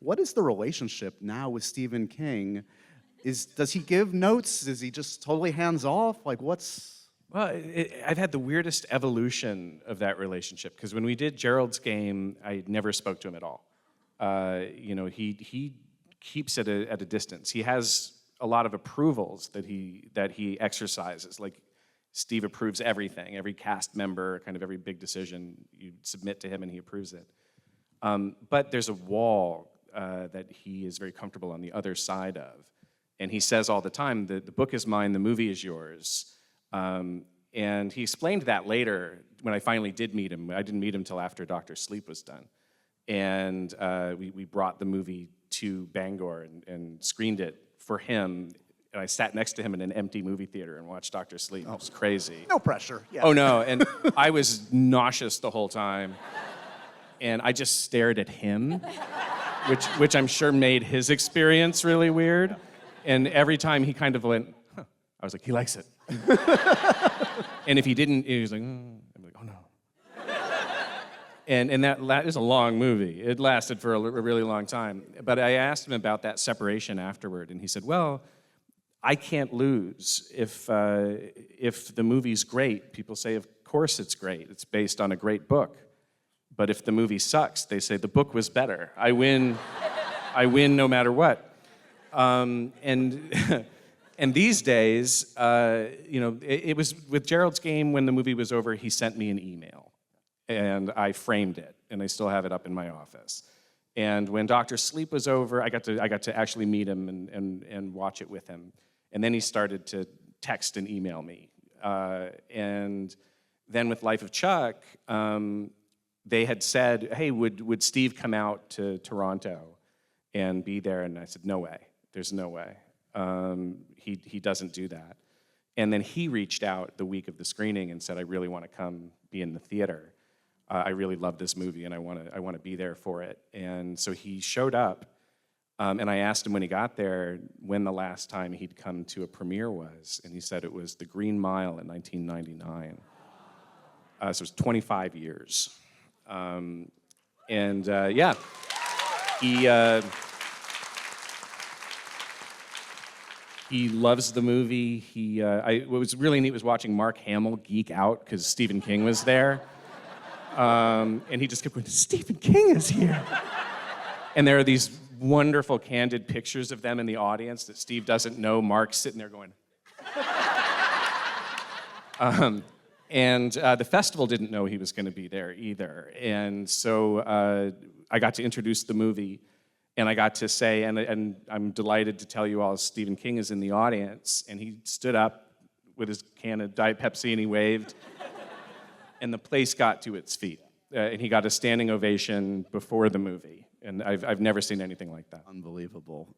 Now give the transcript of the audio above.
what is the relationship now with Stephen King? Does he give notes? Is he just totally hands off? Like, what's... Well, I've had the weirdest evolution of that relationship, because when we did Gerald's Game, I never spoke to him at all. He keeps it at a distance. He has a lot of approvals that he exercises. Like, Steve approves everything, every cast member, kind of every big decision you submit to him, and he approves it. But there's a wall that he is very comfortable on the other side of. And he says all the time that the book is mine, the movie is yours. And he explained that later when I finally did meet him. I didn't meet him until after Dr. Sleep was done. And we brought the movie to Bangor and screened it for him. And I sat next to him in an empty movie theater and watched Dr. Sleep. It was crazy. No pressure. Yeah. Oh, no. And I was nauseous the whole time. And I just stared at him, which I'm sure made his experience really weird. And every time he kind of went, huh, I was like, he likes it. And if he didn't, he was like, I'm like, oh no. And that is a long movie. It lasted for a really long time. But I asked him about that separation afterward, and he said, well, I can't lose. If the movie's great, people say, of course it's great. It's based on a great book. But if the movie sucks, they say the book was better. I win no matter what. And these days, it was with Gerald's Game, when the movie was over, he sent me an email. And I framed it, and I still have it up in my office. And when Dr. Sleep was over, I got to actually meet him and watch it with him. And then he started to text and email me. And then with Life of Chuck, they had said, hey, would Steve come out to Toronto and be there? And I said, no way. There's no way. He doesn't do that. And then he reached out the week of the screening and said, I really want to come be in the theater. I really love this movie, and I want to be there for it. And so he showed up, and I asked him when he got there when the last time he'd come to a premiere was, and he said it was The Green Mile in 1999. So it was 25 years. Yeah, he loves the movie. What was really neat was watching Mark Hamill geek out because Stephen King was there. And he just kept going, Stephen King is here. And there are these wonderful candid pictures of them in the audience that Steve doesn't know. Mark's sitting there going. The festival didn't know he was going to be there either. And so I got to introduce the movie. And I got to say, and I'm delighted to tell you all, Stephen King is in the audience, and he stood up with his can of Diet Pepsi and he waved, and the place got to its feet. And he got a standing ovation before the movie, and I've never seen anything like that. Unbelievable.